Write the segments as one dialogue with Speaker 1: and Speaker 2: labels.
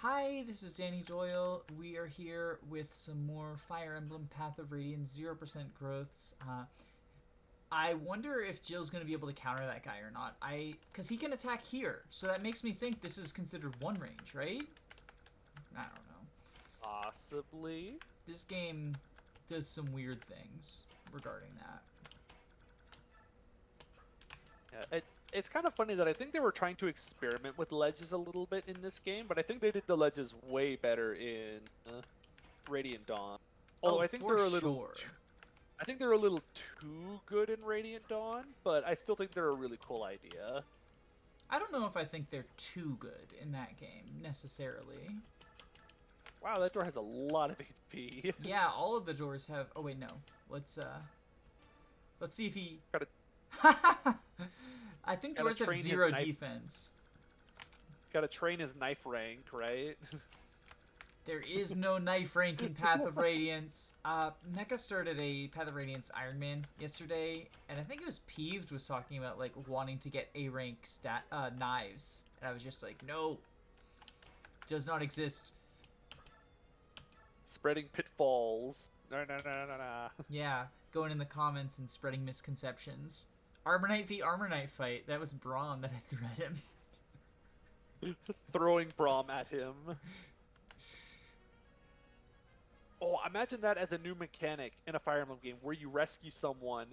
Speaker 1: Hi, this is Danny Doyle. We are here with some more Fire Emblem Path of Radiance 0% growths. I wonder if Jill's going to be able to counter that guy or not. Because he can attack here, so that makes me think this is considered one range, right? I don't know.
Speaker 2: Possibly.
Speaker 1: This game does some weird things regarding that.
Speaker 2: Yeah, it's kind of funny that I think they were trying to experiment with ledges a little bit in this game, but I think they did the ledges way better in Radiant Dawn.
Speaker 1: Oh,
Speaker 2: Although
Speaker 1: for sure.
Speaker 2: I think they're a little too good in Radiant Dawn, but I still think they're a really cool idea.
Speaker 1: I don't know if I think they're too good in that game, necessarily.
Speaker 2: Wow, that door has a lot of HP.
Speaker 1: Yeah, all of the doors have... Oh, wait, no. Let's see if he...
Speaker 2: gotta
Speaker 1: I think
Speaker 2: gotta
Speaker 1: doors have
Speaker 2: train his
Speaker 1: zero
Speaker 2: knife.
Speaker 1: defense.
Speaker 2: Gotta train his knife rank, right?
Speaker 1: There is no knife rank in Path of Radiance. Mecha started a Path of Radiance Iron Man yesterday, and I think it was Peeved was talking about like wanting to get A rank knives, and I was just like, no, does not exist.
Speaker 2: Spreading pitfalls. No, no, no, no, no.
Speaker 1: Yeah, going in the comments and spreading misconceptions. Armor Knight v Armor Knight fight. That was Braun that I threw at him.
Speaker 2: Throwing Braum at him. Oh, imagine that as a new mechanic in a Fire Emblem game where you rescue someone,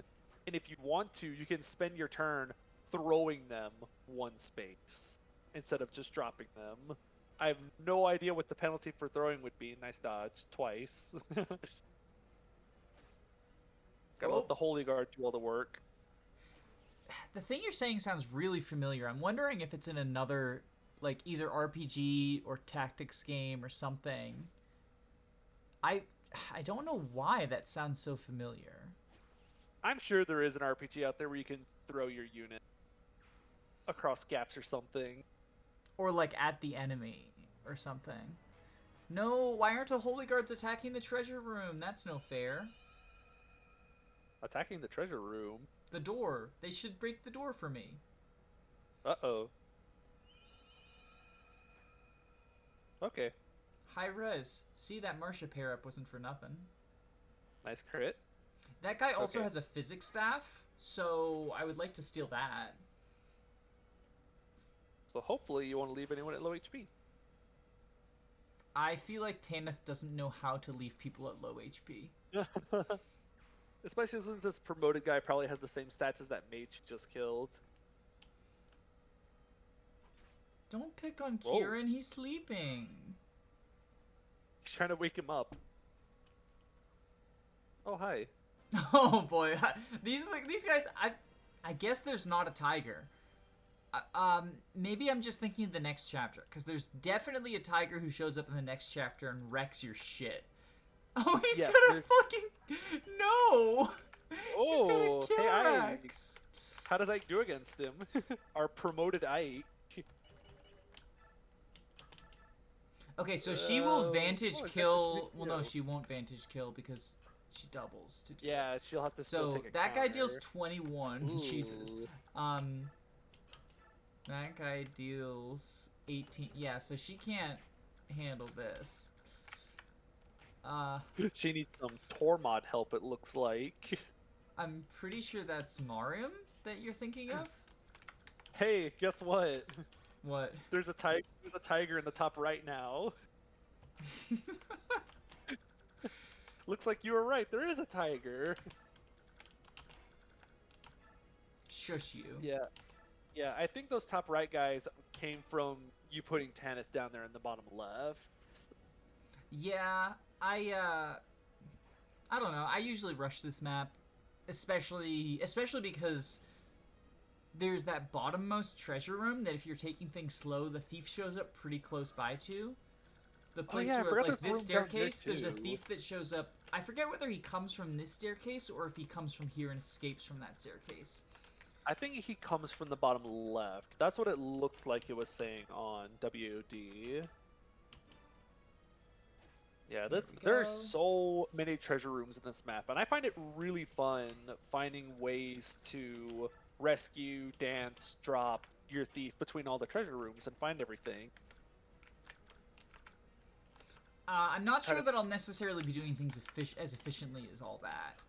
Speaker 2: and if you want to, you can spend your turn throwing them one space instead of just dropping them. I have no idea what the penalty for throwing would be. Nice dodge. Twice. Gotta let the Holy Guard do all the work.
Speaker 1: The thing you're saying sounds really familiar. I'm wondering if it's in another, like, either RPG or tactics game or something. I I don't know why that sounds so familiar.
Speaker 2: I'm sure there is an RPG out there where you can throw your unit across gaps or something.
Speaker 1: Or like at the enemy or something. No, why aren't the Holy Guards attacking the treasure room? That's no fair.
Speaker 2: Attacking the treasure room.
Speaker 1: The door. They should break the door for me.
Speaker 2: Uh-oh. Okay.
Speaker 1: High res. See, that Marcia pair up wasn't for nothing.
Speaker 2: Nice crit.
Speaker 1: That guy also
Speaker 2: Okay.
Speaker 1: has a physics staff, so I would like to steal that.
Speaker 2: So hopefully you won't leave anyone at low HP.
Speaker 1: I feel like Tanith doesn't know how to leave people at low HP.
Speaker 2: Especially since this promoted guy probably has the same stats as that mage you just killed.
Speaker 1: Don't pick on
Speaker 2: Whoa.
Speaker 1: Kieran, he's sleeping.
Speaker 2: He's trying to wake him up. Oh, hi.
Speaker 1: Oh boy, these guys. I guess there's not a tiger. Maybe I'm just thinking of the next chapter because there's definitely a tiger who shows up in the next chapter and wrecks your shit. Oh, he's
Speaker 2: Yes,
Speaker 1: gonna fucking no.
Speaker 2: Oh,
Speaker 1: He's gonna kill
Speaker 2: hey,
Speaker 1: Rex.
Speaker 2: how does Ike do against him? Our promoted Ike.
Speaker 1: Okay, so she will vantage
Speaker 2: it's
Speaker 1: kill.
Speaker 2: actually
Speaker 1: Well, no,
Speaker 2: video.
Speaker 1: she won't vantage kill because she doubles to do.
Speaker 2: Yeah, she'll have to still
Speaker 1: So
Speaker 2: take a
Speaker 1: that guy
Speaker 2: counter.
Speaker 1: deals 21.
Speaker 2: Ooh.
Speaker 1: Jesus. That guy deals 18. Yeah, so she can't handle this.
Speaker 2: She needs some Tormod help, it looks like.
Speaker 1: I'm pretty sure that's Mariam that you're thinking of.
Speaker 2: Hey, guess what?
Speaker 1: What?
Speaker 2: There's a tiger in the top right now. Looks like you were right. There is a tiger.
Speaker 1: Shush you.
Speaker 2: Yeah. Yeah, I think those top right guys came from you putting Tanith down there in the bottom left.
Speaker 1: Yeah, I don't know. I usually rush this map, especially because there's that bottommost treasure room that if you're taking things slow, the thief shows up pretty close by to. The place
Speaker 2: yeah, I
Speaker 1: where,
Speaker 2: forgot
Speaker 1: like,
Speaker 2: there's
Speaker 1: this
Speaker 2: room down there,
Speaker 1: staircase, there's a
Speaker 2: too.
Speaker 1: thief that shows up. I forget whether he comes from this staircase or if he comes from here and escapes from that staircase.
Speaker 2: I think he comes from the bottom left. That's what it looked like it was saying on WOD. Yeah, there's so many treasure rooms in this map, and I find it really fun finding ways to rescue, dance, drop your thief between all the treasure rooms and find everything.
Speaker 1: I'm not sure
Speaker 2: Kind
Speaker 1: that I'll necessarily be doing things as efficiently as all that.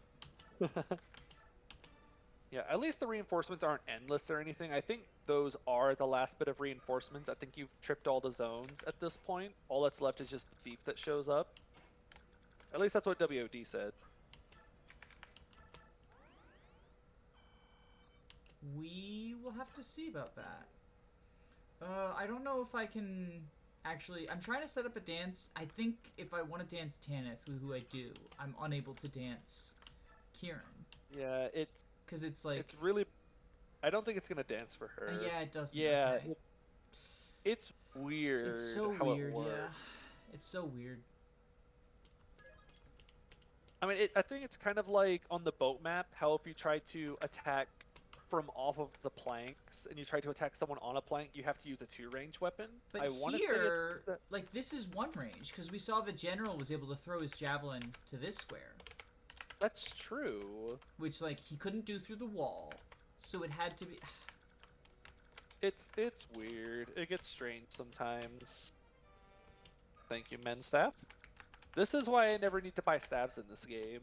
Speaker 2: of. Yeah, at least the reinforcements aren't endless or anything. I think those are the last bit of reinforcements. I think you've tripped all the zones at this point. All that's left is just the thief that shows up. At least that's what WOD said.
Speaker 1: We will have to see about that. I don't know if I can actually. I'm trying to set up a dance. I think if I want to dance Tanith, who I do, I'm unable to dance Kieran.
Speaker 2: Yeah,
Speaker 1: Because it's like.
Speaker 2: it's really. I don't think it's gonna dance for her.
Speaker 1: Yeah, it doesn't.
Speaker 2: Yeah,
Speaker 1: Okay.
Speaker 2: it's weird.
Speaker 1: It's so
Speaker 2: how
Speaker 1: weird,
Speaker 2: it works.
Speaker 1: yeah. It's so weird.
Speaker 2: I mean, I think it's kind of like on the boat map, how if you try to attack from off of the planks and you try to attack someone on a plank, you have to use a 2-range weapon.
Speaker 1: But
Speaker 2: I want to
Speaker 1: here,
Speaker 2: say
Speaker 1: like, this is 1 range, because we saw the general was able to throw his javelin to this square.
Speaker 2: that's true.
Speaker 1: Which, like, he couldn't do through the wall. So it had to be...
Speaker 2: It's weird. It gets strange sometimes. Thank you, men staff. This is why I never need to buy stabs in this game.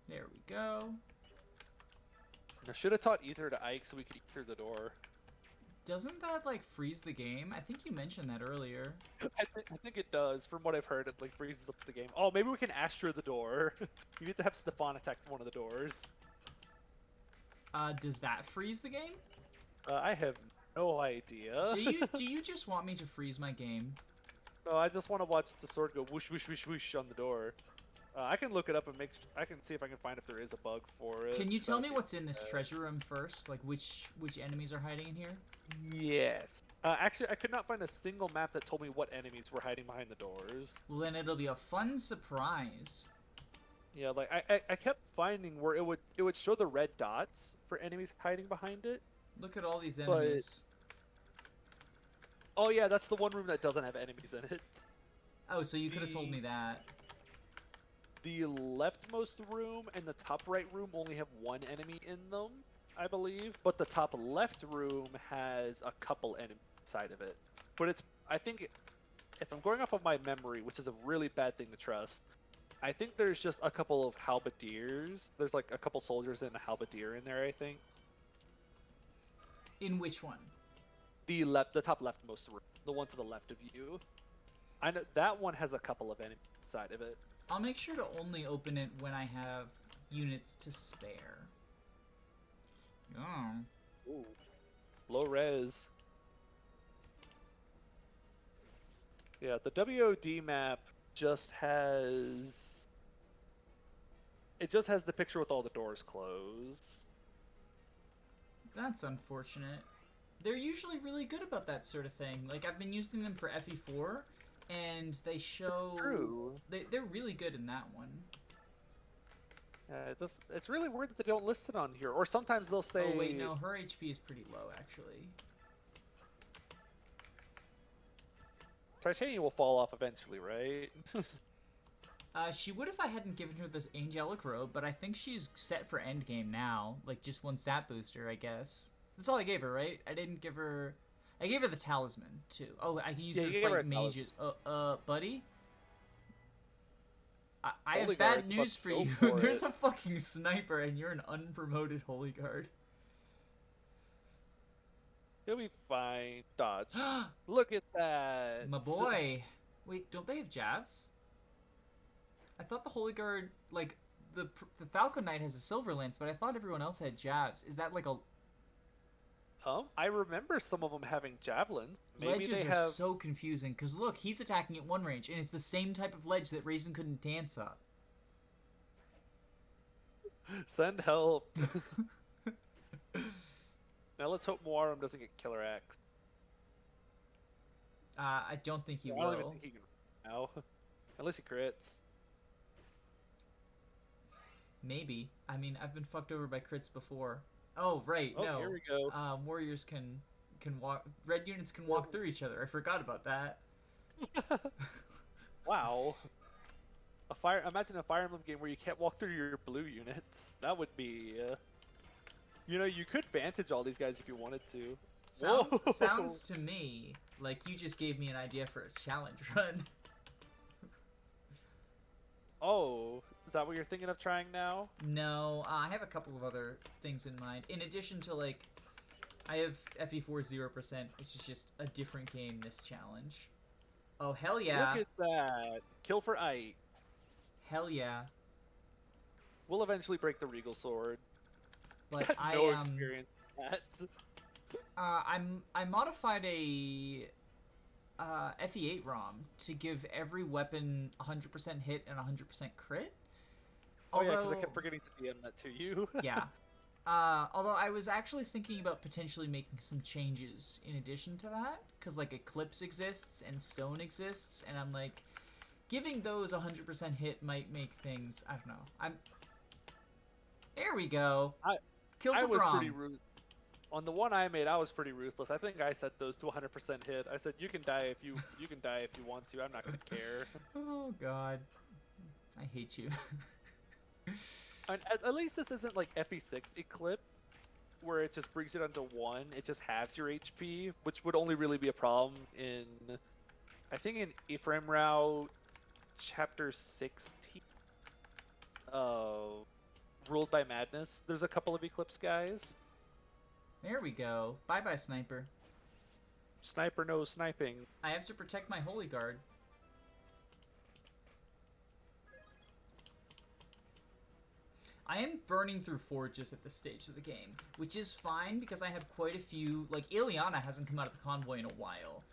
Speaker 1: There we go.
Speaker 2: I should have taught Ether to Ike so we could eat through the door.
Speaker 1: Doesn't that, like, freeze the game? I think you mentioned that earlier.
Speaker 2: I think it does. From what I've heard, it like freezes up the game. Oh, maybe we can Astra the door. You need to have Stefan attack one of the doors.
Speaker 1: Does that freeze the game?
Speaker 2: I have no idea.
Speaker 1: Do you just want me to freeze my game?
Speaker 2: No, I just want to watch the sword go whoosh, whoosh, whoosh, whoosh on the door. I can look it up and I can see if I can find if there is a bug for it.
Speaker 1: Can you tell me what's in this treasure room first? Like, which enemies are hiding in here?
Speaker 2: Yes. Actually, I could not find a single map that told me what enemies were hiding behind the doors.
Speaker 1: Well, then it'll be a fun surprise.
Speaker 2: Yeah, like I kept finding where it would show the red dots for enemies hiding behind it.
Speaker 1: Look at all these enemies.
Speaker 2: Oh yeah, that's the one room that doesn't have enemies in it.
Speaker 1: Oh, so you could have told me that.
Speaker 2: The leftmost room and the top right room only have one enemy in them, I believe. But the top left room has a couple enemies inside of it. But I think, if I'm going off of my memory, which is a really bad thing to trust, I think there's just a couple of halberdiers. There's like a couple soldiers and a halberdier in there, I think.
Speaker 1: In which one?
Speaker 2: The top leftmost room, the one to the left of you. I know that one has a couple of enemies inside of it.
Speaker 1: I'll make sure to only open it when I have units to spare. Oh.
Speaker 2: Ooh. Low res. Yeah, the WOD map just has... It just has the picture with all the doors closed.
Speaker 1: That's unfortunate. They're usually really good about that sort of thing. Like, I've been using them for FE4, and they show...
Speaker 2: True.
Speaker 1: They're really good in that one.
Speaker 2: It's really weird that they don't list it on here. Or sometimes they'll say...
Speaker 1: Oh, wait, no. Her HP is pretty low, actually.
Speaker 2: Titania will fall off eventually, right?
Speaker 1: She would if I hadn't given her this angelic robe, but I think she's set for endgame now. Like, just 1 stat booster, I guess. That's all I gave her, right? I didn't give her... I gave her the talisman, too. Oh, I can use her to fight mages. Buddy? I have bad news for you. There's a fucking sniper, and you're an unpromoted holy guard.
Speaker 2: You'll be fine. Dodge. Look at that.
Speaker 1: My boy. Wait, don't they have jabs? I thought the holy guard, like, the Falcon Knight has a silver lance, but I thought everyone else had jabs. Is that like a...
Speaker 2: I remember some of them having javelins. Maybe
Speaker 1: Ledges
Speaker 2: they
Speaker 1: are
Speaker 2: have...
Speaker 1: so confusing, because look, he's attacking at 1 range, and it's the same type of ledge that Raisin couldn't dance up.
Speaker 2: Send help. Now let's hope Muarum doesn't get Killer Axe.
Speaker 1: I don't think he will.
Speaker 2: I don't even think he can now. Unless he crits.
Speaker 1: Maybe. I mean, I've been fucked over by crits before. Oh, right,
Speaker 2: Oh,
Speaker 1: no.
Speaker 2: here we go.
Speaker 1: Warriors can walk... Red units can walk through each other. I forgot about that.
Speaker 2: Wow. Imagine a Fire Emblem game where you can't walk through your blue units. That would be... you know, you could vantage all these guys if you wanted to.
Speaker 1: Sounds
Speaker 2: Whoa!
Speaker 1: to me like you just gave me an idea for a challenge run.
Speaker 2: Oh, is that what you're thinking of trying now?
Speaker 1: No, I have a couple of other things in mind. In addition to like, I have FE4 0%, which is just a different game this challenge. Oh hell
Speaker 2: Look
Speaker 1: yeah,
Speaker 2: at that. Kill for Ike.
Speaker 1: hell yeah.
Speaker 2: We'll eventually break the Regal Sword.
Speaker 1: But
Speaker 2: Got no experience with that.
Speaker 1: I modified a FE8 ROM to give every weapon 100% hit and 100% crit.
Speaker 2: Oh yeah, because I
Speaker 1: Although,
Speaker 2: kept forgetting to DM that to you.
Speaker 1: yeah. Although I was actually thinking about potentially making some changes in addition to that, because like Eclipse exists and Stone exists, and I'm like, giving those 100% hit might make things. I don't know. There we go.
Speaker 2: I
Speaker 1: Kill
Speaker 2: I
Speaker 1: for
Speaker 2: was pretty
Speaker 1: Brom.
Speaker 2: rude. On the one I made, I was pretty ruthless. I think I set those to 100% hit. I said, "You can die if you can die if you want to. I'm not gonna care."
Speaker 1: Oh God, I hate you.
Speaker 2: And at least this isn't like FE6 Eclipse, where it just brings it down to 1. It just halves your HP, which would only really be a problem in, I think, in Ephraim Route Chapter 16. Ruled by Madness. There's a couple of Eclipse guys.
Speaker 1: There we go. Bye bye, sniper.
Speaker 2: Sniper knows sniping.
Speaker 1: I have to protect my holy guard. I am burning through forges at this stage of the game, which is fine because I have quite a few. Like Ileana hasn't come out of the convoy in a while,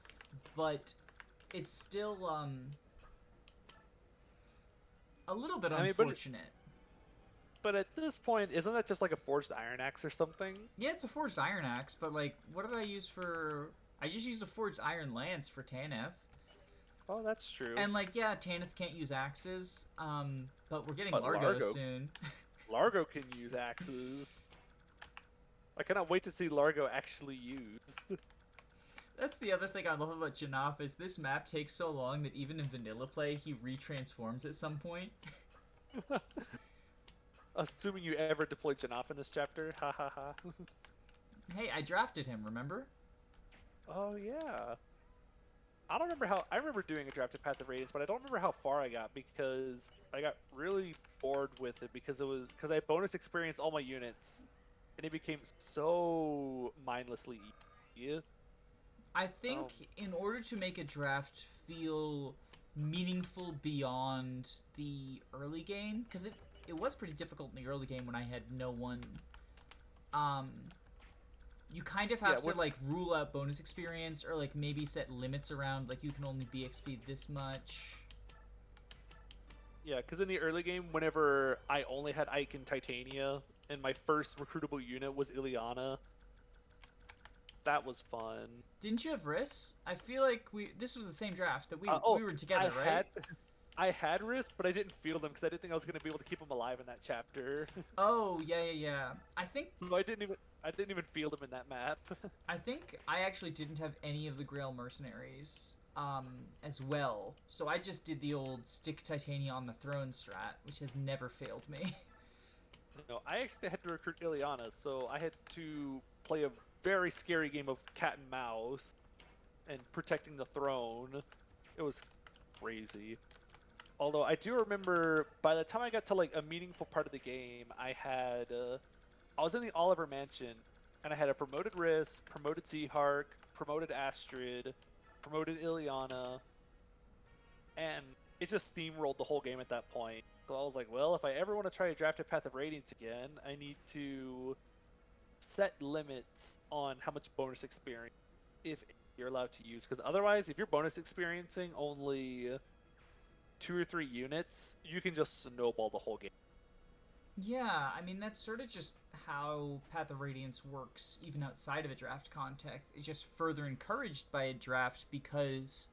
Speaker 1: but it's still a little bit unfortunate.
Speaker 2: But at this point, isn't that just like a forged iron axe or something?
Speaker 1: Yeah, it's a forged iron axe, but like, what did I use for? I just used a forged iron lance for Tanith.
Speaker 2: Oh, that's true.
Speaker 1: And like, yeah, Tanith can't use axes, but we're getting
Speaker 2: But
Speaker 1: Largo
Speaker 2: Largo.
Speaker 1: soon.
Speaker 2: Largo can use axes. I cannot wait to see Largo actually used.
Speaker 1: That's the other thing I love about Janaff is this map takes so long that even in vanilla play, he retransforms at some point.
Speaker 2: Assuming you ever deploy Janaff in this chapter. Ha ha ha.
Speaker 1: Hey, I drafted him, remember?
Speaker 2: Oh yeah. I don't remember how. I remember doing a draft of Path of Radiance, but I don't remember how far I got because I got really bored with it because I bonus experienced all my units, and it became so mindlessly easy.
Speaker 1: I think in order to make a draft feel meaningful beyond the early game, because it was pretty difficult in the early game when I had no one. You kind of have to like rule out bonus experience or like maybe set limits around like you can only BXP this much.
Speaker 2: Yeah, because in the early game, whenever I only had Ike and Titania, and my first recruitable unit was Ileana, that was fun.
Speaker 1: Didn't you have Riss? I feel like this was the same draft that we were together, right?
Speaker 2: I had Risk, but I didn't field them because I didn't think I was going to be able to keep them alive in that chapter.
Speaker 1: Oh yeah. I think
Speaker 2: so I didn't even field them in that map.
Speaker 1: I think I actually didn't have any of the Grail mercenaries as well, so I just did the old stick Titania on the throne strat, which has never failed me.
Speaker 2: No, I actually had to recruit Ileana, so I had to play a very scary game of cat and mouse and protecting the throne. It was crazy. Although I do remember by the time I got to like a meaningful part of the game, I was in the Oliver Mansion, and I had a promoted Risk, promoted Zehark, promoted Astrid, promoted Ileana, and it just steamrolled the whole game at that point. So I was like, well, if I ever want to try a draft of Path of Radiance again, I need to set limits on how much bonus experience if you're allowed to use, because otherwise, if you're bonus experiencing only 2 or 3 units, you can just snowball the whole game.
Speaker 1: Yeah, I mean, that's sort of just how Path of Radiance works, even outside of a draft context. It's just further encouraged by a draft because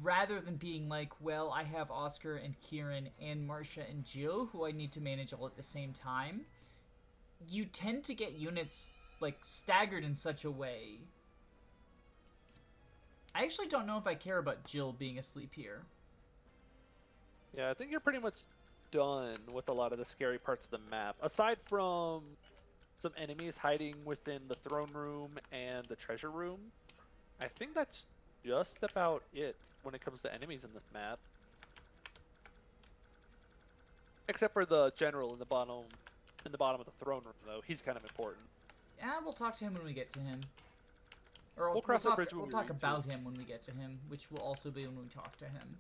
Speaker 1: rather than being like, well, I have Oscar and Kieran and Marcia and Jill who I need to manage all at the same time, you tend to get units, like, staggered in such a way. I actually don't know if I care about Jill being asleep here.
Speaker 2: Yeah, I think you're pretty much done with a lot of the scary parts of the map. Aside from some enemies hiding within the throne room and the treasure room. I think that's just about it when it comes to enemies in this map. Except for the general in the bottom of the throne room, though. He's kind of important.
Speaker 1: Yeah, we'll talk to him when we get to him. Or
Speaker 2: We'll cross that bridge when
Speaker 1: we'll
Speaker 2: we
Speaker 1: talk
Speaker 2: reach
Speaker 1: about
Speaker 2: it.
Speaker 1: him when we get to him, which will also be when we talk to him.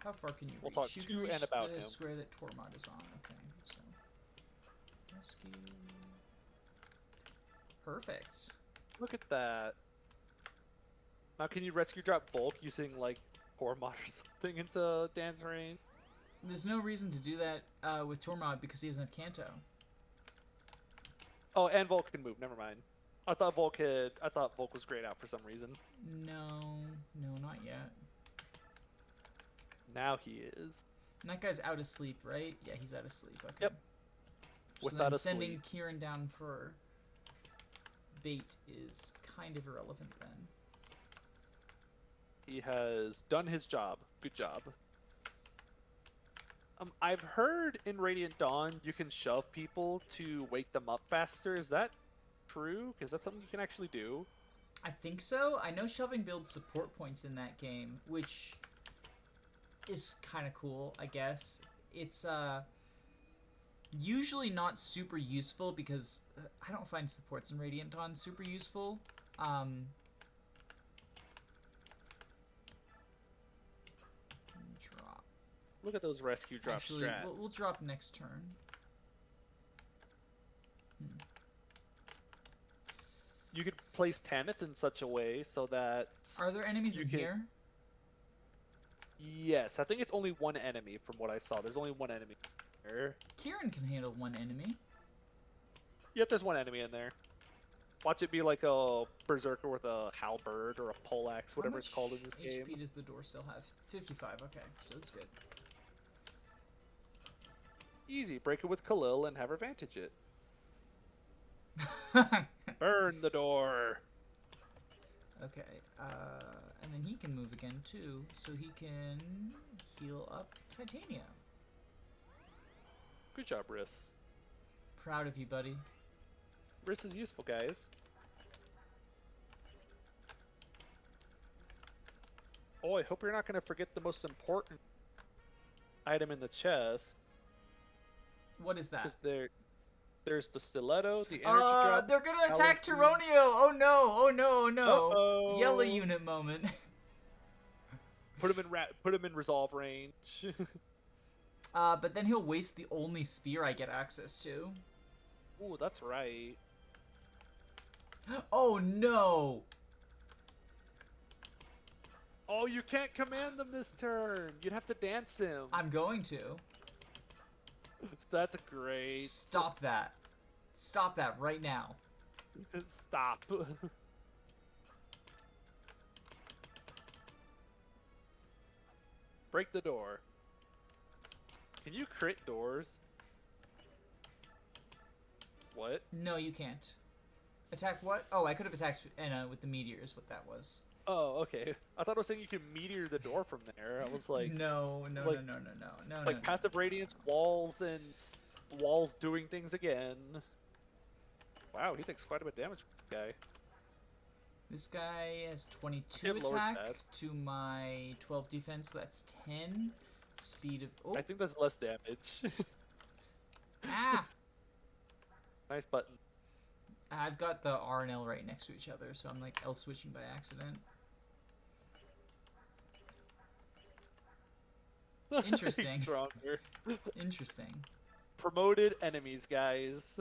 Speaker 1: How far can you reach?
Speaker 2: We'll talk
Speaker 1: You
Speaker 2: to
Speaker 1: can reach
Speaker 2: and about
Speaker 1: the
Speaker 2: him.
Speaker 1: square that Tormod is on. Okay, so rescue. Perfect.
Speaker 2: Look at that. Now, can you rescue drop Volk using, like, Tormod or something into dance range?
Speaker 1: There's no reason to do that with Tormod because he doesn't have Kanto.
Speaker 2: Oh, and Volk can move. Never mind. I thought Volk was grayed out for some reason.
Speaker 1: No, not yet.
Speaker 2: Now he is.
Speaker 1: And that guy's out of sleep, right? Yeah, he's out of sleep. Okay.
Speaker 2: Yep.
Speaker 1: So
Speaker 2: Without
Speaker 1: then
Speaker 2: a
Speaker 1: sending
Speaker 2: sleep.
Speaker 1: Kieran down for bait is kind of irrelevant then.
Speaker 2: He has done his job. Good job. I've heard in Radiant Dawn you can shove people to wake them up faster. Is that true? Because that's something you can actually do.
Speaker 1: I think so. I know shoving builds support points in that game, which is kind of cool, I guess. It's usually not super useful because I don't find supports in Radiant Dawn super useful. Drop.
Speaker 2: Look at those rescue drop
Speaker 1: Actually,
Speaker 2: strat.
Speaker 1: we'll drop next turn.
Speaker 2: You could place Tanith in such a way so that...
Speaker 1: Are there enemies
Speaker 2: You
Speaker 1: in
Speaker 2: can-
Speaker 1: here?
Speaker 2: Yes, I think it's only one enemy from what I saw. There's only one enemy there.
Speaker 1: Kieran can handle one enemy.
Speaker 2: Yep, there's one enemy in there. Watch it be like a berserker with a halberd or a poleaxe,
Speaker 1: How
Speaker 2: whatever it's
Speaker 1: much
Speaker 2: called in this
Speaker 1: HP
Speaker 2: game.
Speaker 1: does the door still have? 55, okay, so it's good.
Speaker 2: Easy, break it with Khalil and have her vantage it. Burn the door!
Speaker 1: Okay, and then he can move again too, so he can heal up Titania.
Speaker 2: Good job, Riss.
Speaker 1: Proud of you, buddy.
Speaker 2: Riss is useful, guys. Oh, I hope you're not going to forget the most important item in the chest.
Speaker 1: What is that?
Speaker 2: Because there's the stiletto, the energy drop.
Speaker 1: They're gonna attack
Speaker 2: LSD.
Speaker 1: Tyronio! Oh no, oh no, oh no.
Speaker 2: Uh-oh.
Speaker 1: Yellow unit moment.
Speaker 2: Put him in resolve range.
Speaker 1: But then he'll waste the only spear I get access to.
Speaker 2: Ooh, that's right.
Speaker 1: Oh no!
Speaker 2: Oh, you can't command them this turn. You'd have to dance him.
Speaker 1: I'm going to.
Speaker 2: That's great.
Speaker 1: Stop that. Stop that right now.
Speaker 2: Stop. Break the door. Can you crit doors? What?
Speaker 1: No, you can't. Attack what? Oh, I could have attacked Anna with the meteors, what that was.
Speaker 2: Oh, okay. I thought it was saying you could meteor the door from there. I was like,
Speaker 1: No, no,
Speaker 2: like-
Speaker 1: no.
Speaker 2: it's like Path of Radiance, walls, and walls doing things again. Wow, he takes quite a bit of damage from this guy.
Speaker 1: This guy has 22
Speaker 2: Hit lower
Speaker 1: attack
Speaker 2: stats.
Speaker 1: to my 12 defense, so that's 10. Speed of... Oh,
Speaker 2: I think that's less damage.
Speaker 1: ah!
Speaker 2: Nice button.
Speaker 1: I've got the R and L right next to each other, so I'm like L switching by accident. Interesting.
Speaker 2: He's stronger.
Speaker 1: Interesting.
Speaker 2: Promoted enemies, guys.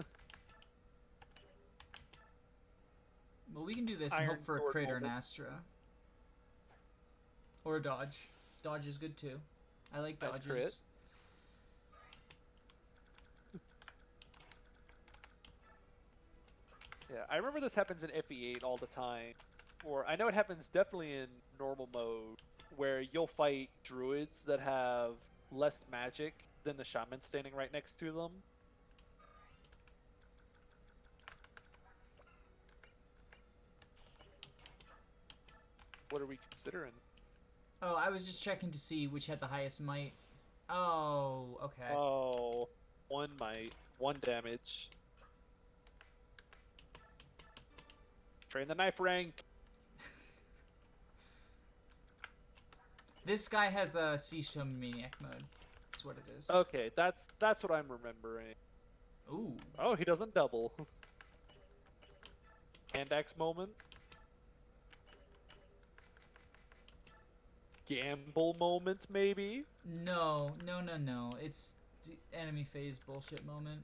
Speaker 1: Well, we can do this and
Speaker 2: Iron
Speaker 1: hope for a
Speaker 2: Sword
Speaker 1: crit or an
Speaker 2: moment.
Speaker 1: Astra. Or a dodge. Dodge is good too. I like
Speaker 2: Nice
Speaker 1: dodges.
Speaker 2: crit. Yeah, I remember this happens in FE8 all the time. Or I know it happens definitely in normal mode, where you'll fight druids that have less magic than the shaman standing right next to them. What are we considering?
Speaker 1: Oh, I was just checking to see which had the highest might. Oh, okay.
Speaker 2: Oh, one might, one damage. Train the knife rank.
Speaker 1: This guy has a Siege Tome Maniac mode. That's what it is.
Speaker 2: Okay, that's what I'm remembering.
Speaker 1: Ooh.
Speaker 2: Oh, he doesn't double. Hand axe moment. Gamble moment, maybe?
Speaker 1: No. It's enemy phase bullshit moment.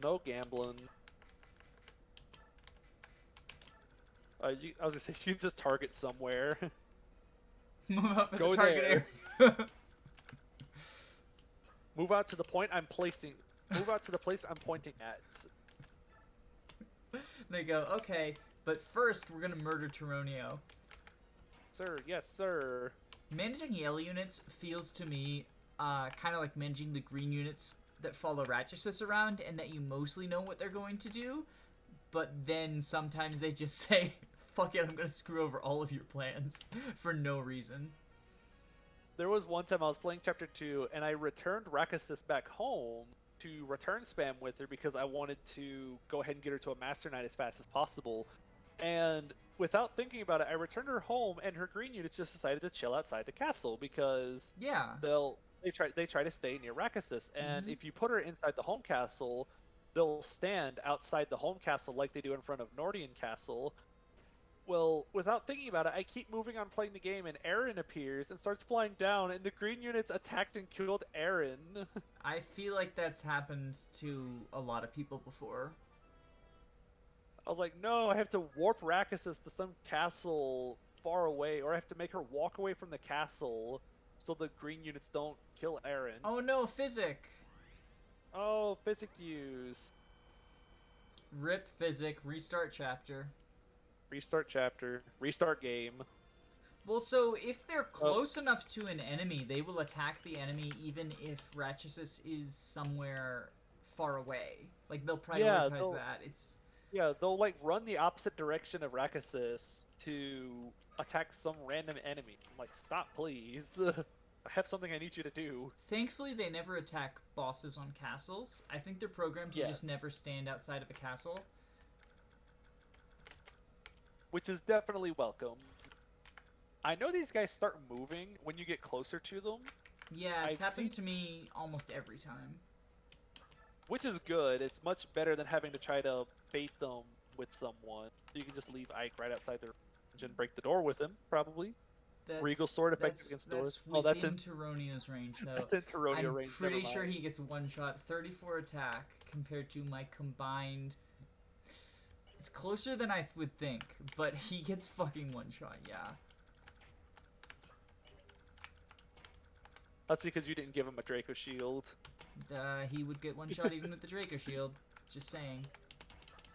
Speaker 2: No gambling. I was gonna say, you just target somewhere.
Speaker 1: Move up at
Speaker 2: Go
Speaker 1: the target
Speaker 2: there.
Speaker 1: area.
Speaker 2: Move out to the point I'm placing. Move out to the place I'm pointing at.
Speaker 1: They go, okay, but first we're gonna murder Tyronio.
Speaker 2: Sir, yes, sir.
Speaker 1: Managing yellow units feels to me kind of like managing the green units that follow Ratchasis around and that you mostly know what they're going to do, but then sometimes they just say, fuck it, I'm gonna screw over all of your plans for no reason.
Speaker 2: There was one time I was playing Chapter 2, and I returned Rakasis back home to return spam with her because I wanted to go ahead and get her to a Master Knight as fast as possible. And without thinking about it, I returned her home, and her green units just decided to chill outside the castle because
Speaker 1: Yeah.
Speaker 2: they try to stay near Rakasis, and if you put her inside the home castle, they'll stand outside the home castle like they do in front of Nordian Castle. Well, without thinking about it, I keep moving on playing the game, and Aaron appears and starts flying down, and the green units attacked and killed Aaron.
Speaker 1: I feel like that's happened to a lot of people before.
Speaker 2: I was like, no, I have to warp Rakasis to some castle far away, or I have to make her walk away from the castle so the green units don't kill Aaron.
Speaker 1: Oh no, Physic!
Speaker 2: Oh, physic use.
Speaker 1: Rip Physic, restart chapter.
Speaker 2: Restart chapter. Restart game.
Speaker 1: Well, so if they're close enough to an enemy, they will attack the enemy even if Ratchasis is somewhere far away. Like, they'll prioritize that.
Speaker 2: Yeah, they'll like run the opposite direction of Rakasis to attack some random enemy. I'm like, stop, please. I have something I need you to do.
Speaker 1: Thankfully, they never attack bosses on castles. I think they're programmed to just never stand outside of a castle.
Speaker 2: Which is definitely welcome. I know these guys start moving when you get closer to them.
Speaker 1: Yeah, it's happened to me almost every time.
Speaker 2: Which is good. It's much better than having to try to bait them with someone. You can just leave Ike right outside their range and break the door with him, probably. Regal sword effective against doors.
Speaker 1: That's in Tyronio's range, though.
Speaker 2: That's in Tyronio range.
Speaker 1: I'm pretty sure he gets one shot, 34 attack, compared to my combined... It's closer than I would think, but he gets fucking one shot, yeah.
Speaker 2: That's because you didn't give him a Draco shield.
Speaker 1: He would get one shot even with the Draco shield. Just saying.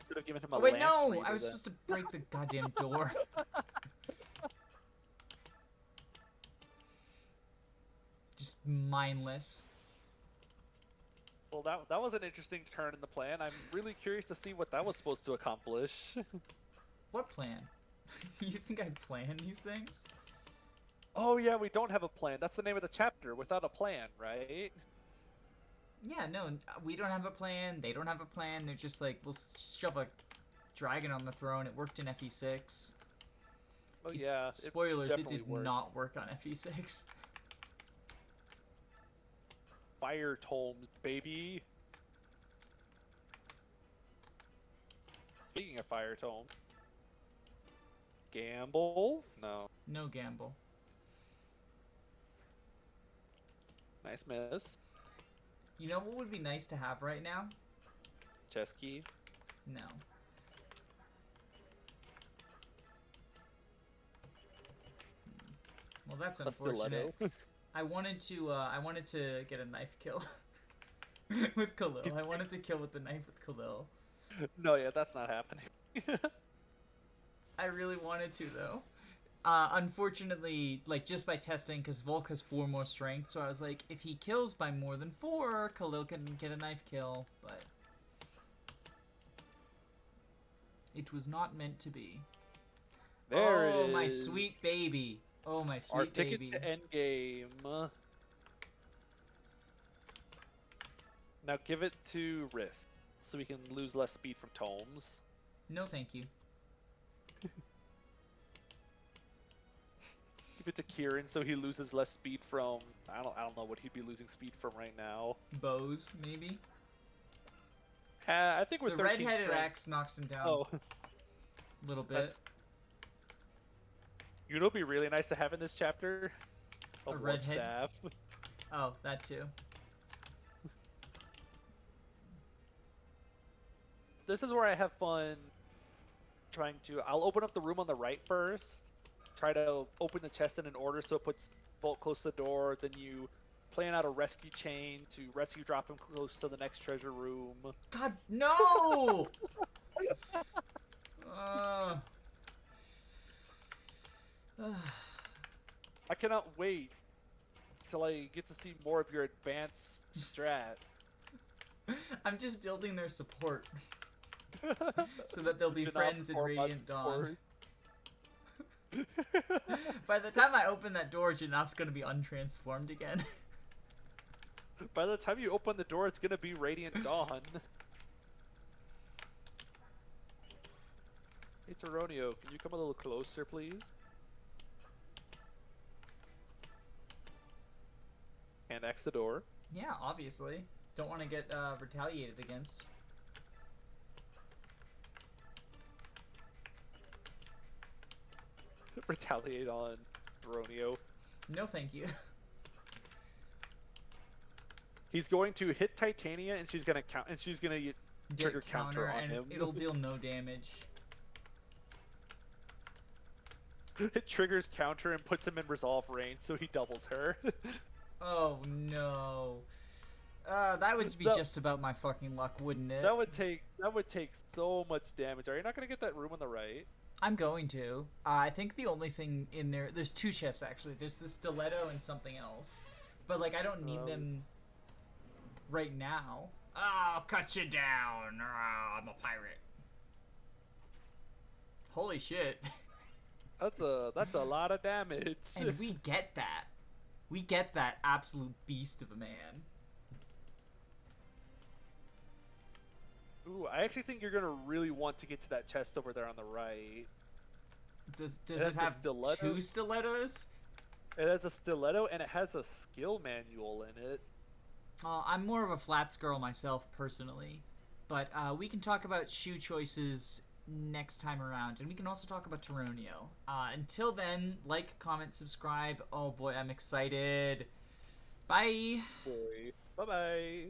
Speaker 2: Should have given him a
Speaker 1: wait,
Speaker 2: Lance
Speaker 1: no!
Speaker 2: Reaver
Speaker 1: I was supposed to break the goddamn door. Just mindless.
Speaker 2: Well, that was an interesting turn in the plan. I'm really curious to see what that was supposed to accomplish.
Speaker 1: What plan? You think I plan these things?
Speaker 2: Oh yeah, we don't have a plan. That's the name of the chapter, without a plan, right?
Speaker 1: Yeah, no, we don't have a plan. They don't have a plan. They're just like, we'll shove a dragon on the throne. It worked in FE6.
Speaker 2: Oh yeah.
Speaker 1: Spoilers, it did not work on FE6.
Speaker 2: Fire tomes, baby. Speaking of fire tome. Gamble? No.
Speaker 1: No gamble.
Speaker 2: Nice miss.
Speaker 1: You know what would be nice to have right now?
Speaker 2: Chess key?
Speaker 1: No. Well, that's unfortunate. I wanted to get a knife kill with Khalil. I wanted to kill with the knife with Khalil.
Speaker 2: No, yeah, that's not happening.
Speaker 1: I really wanted to, though. Unfortunately, like, just by testing, because Volk has 4 more strength, so I was like, if he kills by more than 4, Khalil can get a knife kill, but... It was not meant to be.
Speaker 2: There it is.
Speaker 1: Oh, my sweet baby. Oh, my sweet baby.
Speaker 2: Our ticket to endgame. Now give it to Risk, so we can lose less speed from tomes.
Speaker 1: No, thank you.
Speaker 2: Give it to Kieran so he loses less speed from. I don't know what he'd be losing speed from right now.
Speaker 1: Bows, maybe.
Speaker 2: I think with
Speaker 1: The
Speaker 2: 13
Speaker 1: red-headed
Speaker 2: strength.
Speaker 1: axe knocks him down
Speaker 2: Oh,
Speaker 1: a little bit.
Speaker 2: that's. You know, it'd be really nice to have in this chapter. A warp
Speaker 1: redhead?
Speaker 2: staff.
Speaker 1: Oh, that too.
Speaker 2: This is where I have fun trying to. I'll open up the room on the right first. Try to open the chest in an order so it puts Volt close to the door. Then you plan out a rescue chain to rescue drop him close to the next treasure room.
Speaker 1: God, no! uh,
Speaker 2: I cannot wait till I get to see more of your advanced strat.
Speaker 1: I'm just building their support so that they'll be
Speaker 2: Janaff
Speaker 1: friends in
Speaker 2: or
Speaker 1: Radiant Dawn.
Speaker 2: support.
Speaker 1: By the time I open that door, Janaff's gonna be untransformed again.
Speaker 2: By the time you open the door, it's gonna be Radiant Dawn. Hey, Toronio, can you come a little closer, please? And X the door.
Speaker 1: Yeah, obviously. Don't want to get retaliated against.
Speaker 2: Retaliate on Toronio.
Speaker 1: No, thank you.
Speaker 2: He's going to hit Titania, and she's gonna count, and she's gonna trigger counter on
Speaker 1: and
Speaker 2: him.
Speaker 1: it'll deal no damage.
Speaker 2: It triggers counter and puts him in resolve range, so he doubles her.
Speaker 1: Oh no. That would be just about my fucking luck, wouldn't it?
Speaker 2: That would take so much damage. Are you not gonna get that room on the right?
Speaker 1: I'm going to. I think the only thing in there's two chests actually. There's the stiletto and something else. But like I don't need them right now. I'll cut you down. I'm a pirate. Holy shit.
Speaker 2: That's a lot of damage.
Speaker 1: And we get that. We get that absolute beast of a man.
Speaker 2: Ooh, I actually think you're gonna really want to get to that chest over there on the right.
Speaker 1: Does it have two stilettos?
Speaker 2: It has a stiletto and it has a skill manual in it.
Speaker 1: I'm more of a flats girl myself, personally. But we can talk about shoe choices next time around. And we can also talk about Toronio. Until then, like, comment, subscribe. Oh boy, I'm excited. Bye!
Speaker 2: Boy. Bye-bye.